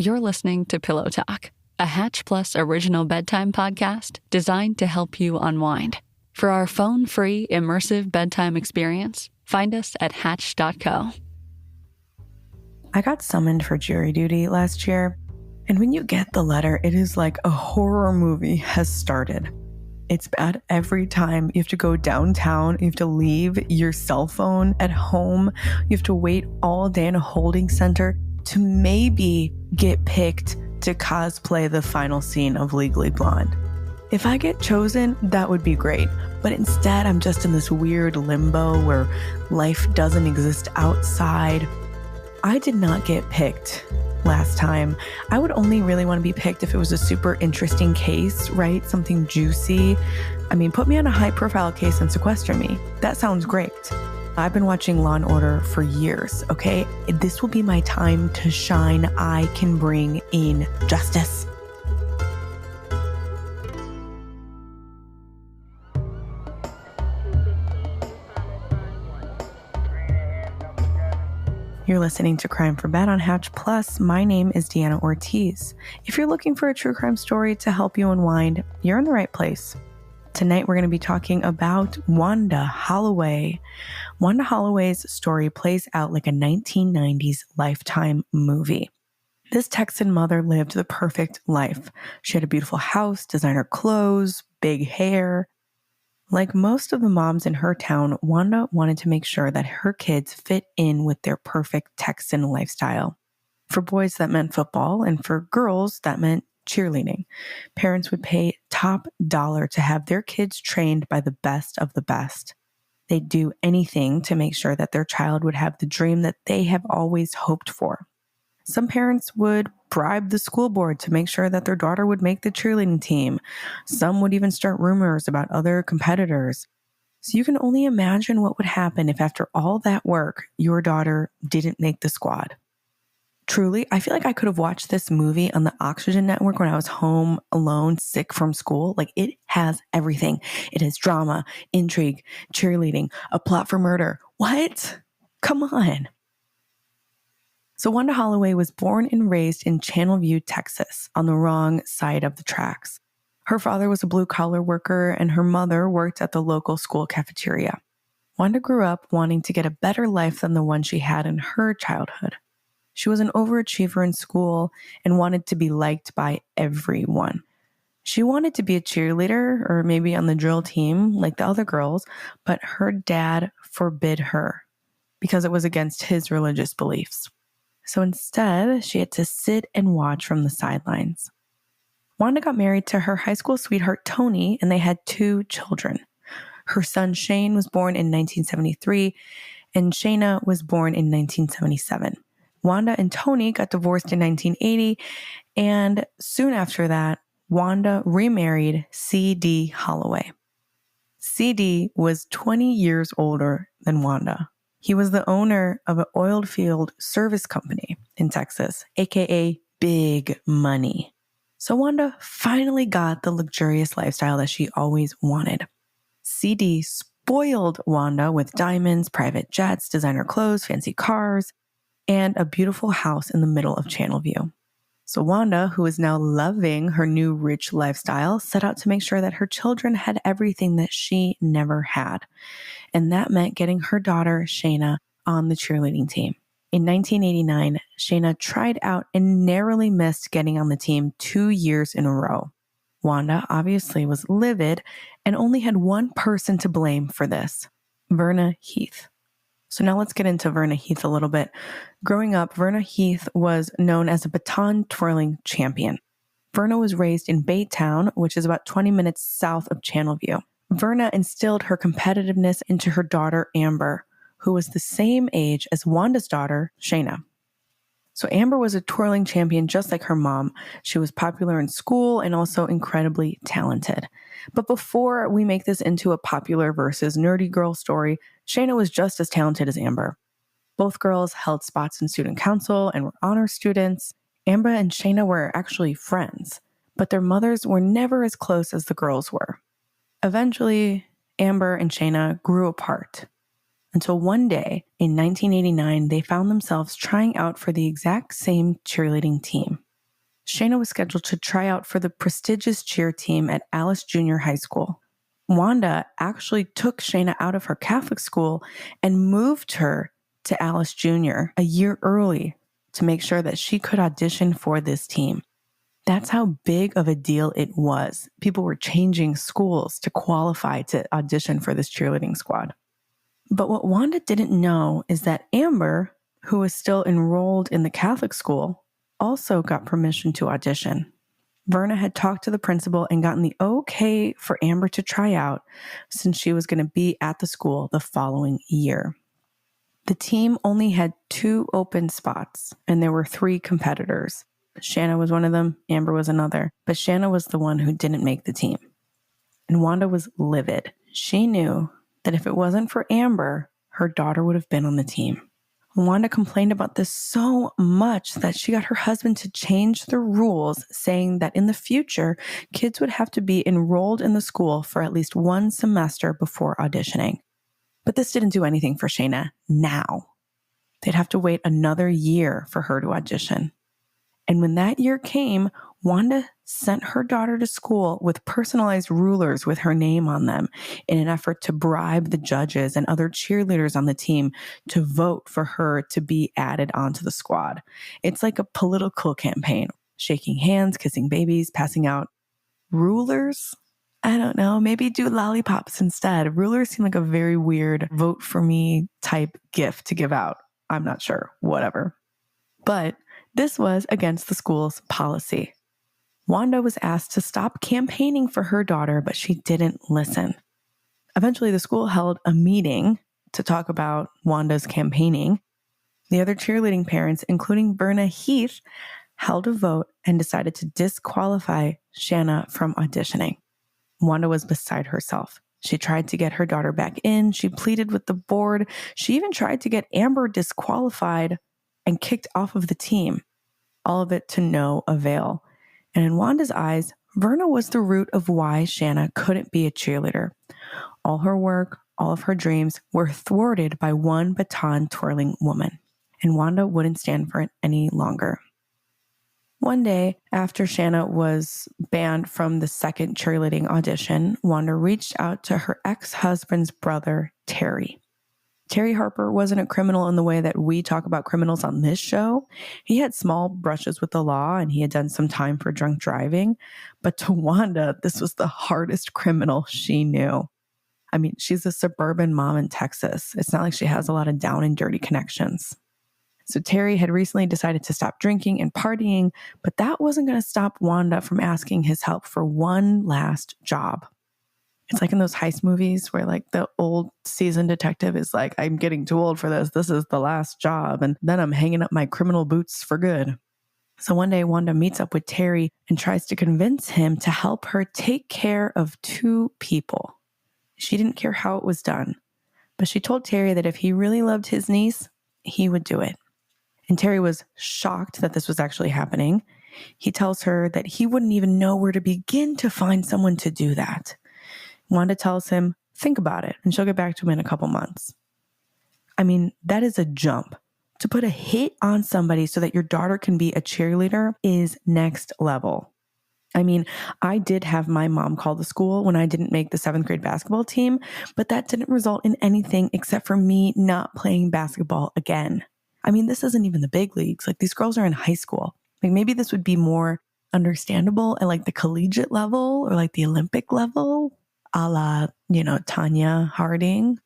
You're listening to Pillow Talk, a Hatch Plus original bedtime podcast designed to help you unwind. For our phone-free, immersive bedtime experience, find us at hatch.co. I got summoned for jury duty last year, and when you get the letter, it is like a horror movie has started. It's bad every time. You have to go downtown. You have to leave your cell phone at home. You have to wait all day in a holding center to maybe get picked to cosplay the final scene of Legally Blonde. If I get chosen, that would be great. But instead, I'm just in this weird limbo where life doesn't exist outside. I did not get picked last time. I would only really want to be picked if it was a super interesting case, right? Something juicy. I mean, put me on a high-profile case and sequester me. That sounds great. I've been watching Law & Order for years, okay? This will be my time to shine. I can bring in justice. You're listening to Crime for Bed on Hatch Plus. My name is Deanna Ortiz. If you're looking for a true crime story to help you unwind, you're in the right place. Tonight, we're going to be talking about Wanda Holloway. Wanda Holloway's story plays out like a 1990s Lifetime movie. This Texan mother lived the perfect life. She had a beautiful house, designer clothes, big hair. Like most of the moms in her town, Wanda wanted to make sure that her kids fit in with their perfect Texan lifestyle. For boys, that meant football, and for girls, that meant cheerleading. Parents would pay top dollar to have their kids trained by the best of the best. They'd do anything to make sure that their child would have the dream that they have always hoped for. Some parents would bribe the school board to make sure that their daughter would make the cheerleading team. Some would even start rumors about other competitors. So you can only imagine what would happen if after all that work, your daughter didn't make the squad. Truly, I feel like I could have watched this movie on the Oxygen Network when I was home alone, sick from school. Like, it has everything. It has drama, intrigue, cheerleading, a plot for murder. What? Come on. So Wanda Holloway was born and raised in Channelview, Texas, on the wrong side of the tracks. Her father was a blue-collar worker, and her mother worked at the local school cafeteria. Wanda grew up wanting to get a better life than the one she had in her childhood. She was an overachiever in school and wanted to be liked by everyone. She wanted to be a cheerleader or maybe on the drill team like the other girls, but her dad forbid her because it was against his religious beliefs. So instead, she had to sit and watch from the sidelines. Wanda got married to her high school sweetheart, Tony, and they had 2 children. Her son, Shane, was born in 1973, and Shayna was born in 1977. Wanda and Tony got divorced in 1980, and soon after that, Wanda remarried C.D. Holloway. C.D. was 20 years older than Wanda. He was the owner of an oil field service company in Texas, aka Big Money. So Wanda finally got the luxurious lifestyle that she always wanted. C.D. spoiled Wanda with diamonds, private jets, designer clothes, fancy cars, and a beautiful house in the middle of Channelview. So Wanda, who is now loving her new rich lifestyle, set out to make sure that her children had everything that she never had. And that meant getting her daughter, Shayna, on the cheerleading team. In 1989, Shayna tried out and narrowly missed getting on the team 2 years in a row. Wanda obviously was livid and only had one person to blame for this, Verna Heath. So now let's get into Verna Heath a little bit. Growing up, Verna Heath was known as a baton twirling champion. Verna was raised in Baytown, which is about 20 minutes south of Channelview. Verna instilled her competitiveness into her daughter, Amber, who was the same age as Wanda's daughter, Shayna. So Amber was a twirling champion just like her mom. She was popular in school and also incredibly talented. But before we make this into a popular versus nerdy girl story, Shayna was just as talented as Amber. Both girls held spots in student council and were honor students. Amber and Shayna were actually friends, but their mothers were never as close as the girls were. Eventually, Amber and Shayna grew apart. Until one day, in 1989, they found themselves trying out for the exact same cheerleading team. Shayna was scheduled to try out for the prestigious cheer team at Alice Junior High School. Wanda actually took Shayna out of her Catholic school and moved her to Alice Junior a year early to make sure that she could audition for this team. That's how big of a deal it was. People were changing schools to qualify to audition for this cheerleading squad. But what Wanda didn't know is that Amber, who was still enrolled in the Catholic school, also got permission to audition. Verna had talked to the principal and gotten the okay for Amber to try out since she was going to be at the school the following year. The team only had 2 open spots, and there were 3 competitors. Shanna was one of them, Amber was another, but Shanna was the one who didn't make the team. And Wanda was livid. She knew that if it wasn't for Amber, her daughter would have been on the team. Wanda complained about this so much that she got her husband to change the rules, saying that in the future, kids would have to be enrolled in the school for at least 1 semester before auditioning. But this didn't do anything for Shayna now. They'd have to wait another year for her to audition. And when that year came, Wanda sent her daughter to school with personalized rulers with her name on them in an effort to bribe the judges and other cheerleaders on the team to vote for her to be added onto the squad. It's like a political campaign, shaking hands, kissing babies, passing out rulers. I don't know, maybe do lollipops instead. Rulers seem like a very weird vote for me type gift to give out. I'm not sure, whatever. But this was against the school's policy. Wanda was asked to stop campaigning for her daughter, but she didn't listen. Eventually, the school held a meeting to talk about Wanda's campaigning. The other cheerleading parents, including Verna Heath, held a vote and decided to disqualify Shanna from auditioning. Wanda was beside herself. She tried to get her daughter back in. She pleaded with the board. She even tried to get Amber disqualified and kicked off of the team. All of it to no avail. And in Wanda's eyes, Verna was the root of why Shanna couldn't be a cheerleader. All her work, all of her dreams were thwarted by one baton-twirling woman. And Wanda wouldn't stand for it any longer. One day, after Shanna was banned from the second cheerleading audition, Wanda reached out to her ex-husband's brother, Terry. Terry Harper wasn't a criminal in the way that we talk about criminals on this show. He had small brushes with the law and he had done some time for drunk driving. But to Wanda, this was the hardest criminal she knew. I mean, she's a suburban mom in Texas. It's not like she has a lot of down and dirty connections. So Terry had recently decided to stop drinking and partying, but that wasn't going to stop Wanda from asking his help for one last job. It's like in those heist movies where like the old seasoned detective is like, I'm getting too old for this. This is the last job. And then I'm hanging up my criminal boots for good. So one day Wanda meets up with Terry and tries to convince him to help her take care of 2 people. She didn't care how it was done, but she told Terry that if he really loved his niece, he would do it. And Terry was shocked that this was actually happening. He tells her that he wouldn't even know where to begin to find someone to do that. Wanda tells him, think about it, and she'll get back to him in a couple months. I mean, that is a jump. To put a hit on somebody so that your daughter can be a cheerleader is next level. I mean, I did have my mom call the school when I didn't make the 7th grade basketball team, but that didn't result in anything except for me not playing basketball again. I mean, this isn't even the big leagues. Like, these girls are in high school. Like, maybe this would be more understandable at like the collegiate level or like the Olympic level, a la, Tanya Harding.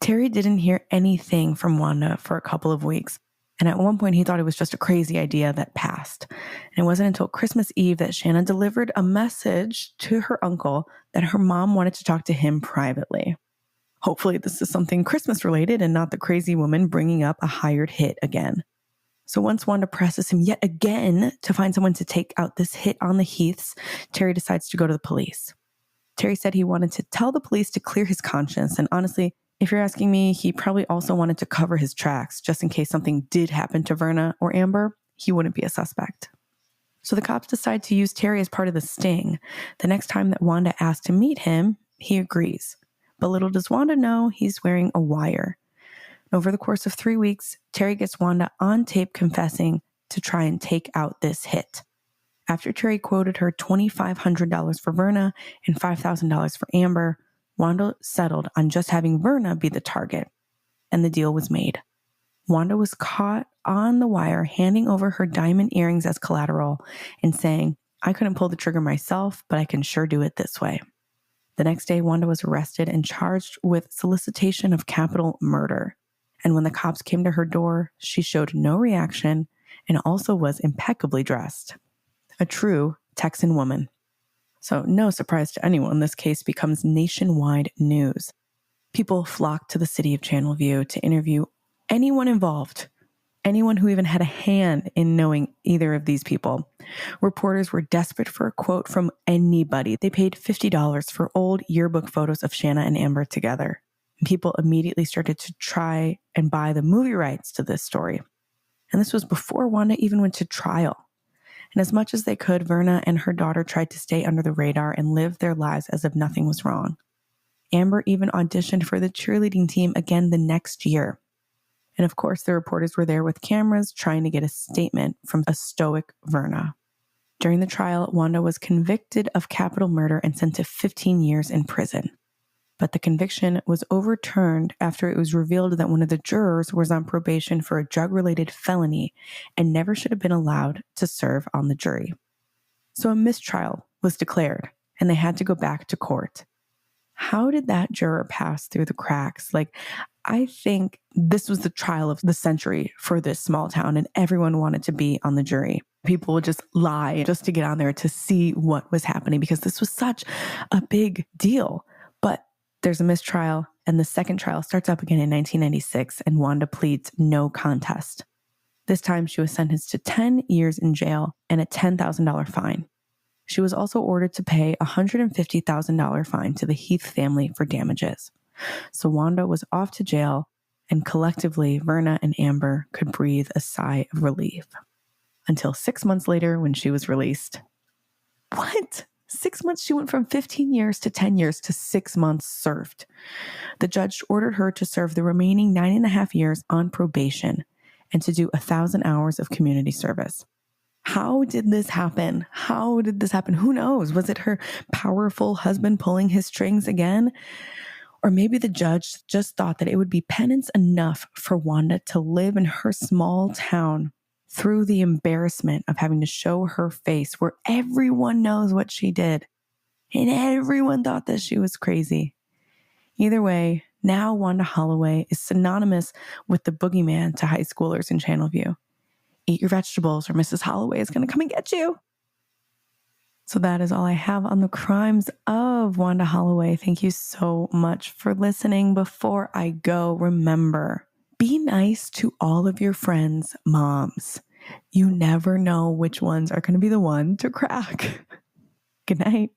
Terry didn't hear anything from Wanda for a couple of weeks. And at one point, he thought it was just a crazy idea that passed. And it wasn't until Christmas Eve that Shanna delivered a message to her uncle that her mom wanted to talk to him privately. Hopefully, this is something Christmas related and not the crazy woman bringing up a hired hit again. So once Wanda presses him yet again to find someone to take out this hit on the Heaths, Terry decides to go to the police. Terry said he wanted to tell the police to clear his conscience. And honestly, if you're asking me, he probably also wanted to cover his tracks just in case something did happen to Verna or Amber, he wouldn't be a suspect. So the cops decide to use Terry as part of the sting. The next time that Wanda asks to meet him, he agrees. But little does Wanda know he's wearing a wire. Over the course of 3 weeks, Terry gets Wanda on tape confessing to try and take out this hit. After Terry quoted her $2,500 for Verna and $5,000 for Amber, Wanda settled on just having Verna be the target, and the deal was made. Wanda was caught on the wire handing over her diamond earrings as collateral and saying, "I couldn't pull the trigger myself, but I can sure do it this way." The next day, Wanda was arrested and charged with solicitation of capital murder. And when the cops came to her door, she showed no reaction and also was impeccably dressed. A true Texan woman. So no surprise to anyone, this case becomes nationwide news. People flocked to the city of Channelview to interview anyone involved, anyone who even had a hand in knowing either of these people. Reporters were desperate for a quote from anybody. They paid $50 for old yearbook photos of Shanna and Amber together. People immediately started to try and buy the movie rights to this story. And this was before Wanda even went to trial. And as much as they could, Verna and her daughter tried to stay under the radar and live their lives as if nothing was wrong. Amber even auditioned for the cheerleading team again the next year. And of course, the reporters were there with cameras trying to get a statement from a stoic Verna. During the trial, Wanda was convicted of capital murder and sent to 15 years in prison. But the conviction was overturned after it was revealed that one of the jurors was on probation for a drug-related felony and never should have been allowed to serve on the jury. So a mistrial was declared, and they had to go back to court. How did that juror pass through the cracks? I think this was the trial of the century for this small town, and everyone wanted to be on the jury. People would just lie just to get on there to see what was happening because this was such a big deal. But there's a mistrial, and the second trial starts up again in 1996, and Wanda pleads no contest. This time, she was sentenced to 10 years in jail and a $10,000 fine. She was also ordered to pay a $150,000 fine to the Heath family for damages. So Wanda was off to jail, and collectively, Verna and Amber could breathe a sigh of relief. Until 6 months later when she was released. What? 6 months? She went from 15 years to 10 years to 6 months served. The judge ordered her to serve the remaining 9.5 years on probation and to do 1,000 hours of community service. How did this happen? Who knows? Was it her powerful husband pulling his strings again? Or maybe the judge just thought that it would be penance enough for Wanda to live in her small town through the embarrassment of having to show her face where everyone knows what she did. And everyone thought that she was crazy. Either way, now Wanda Holloway is synonymous with the boogeyman to high schoolers in Channelview. Eat your vegetables or Mrs. Holloway is going to come and get you. So that is all I have on the crimes of Wanda Holloway. Thank you so much for listening. Before I go, remember, be nice to all of your friends' moms. You never know which ones are going to be the one to crack. Good night.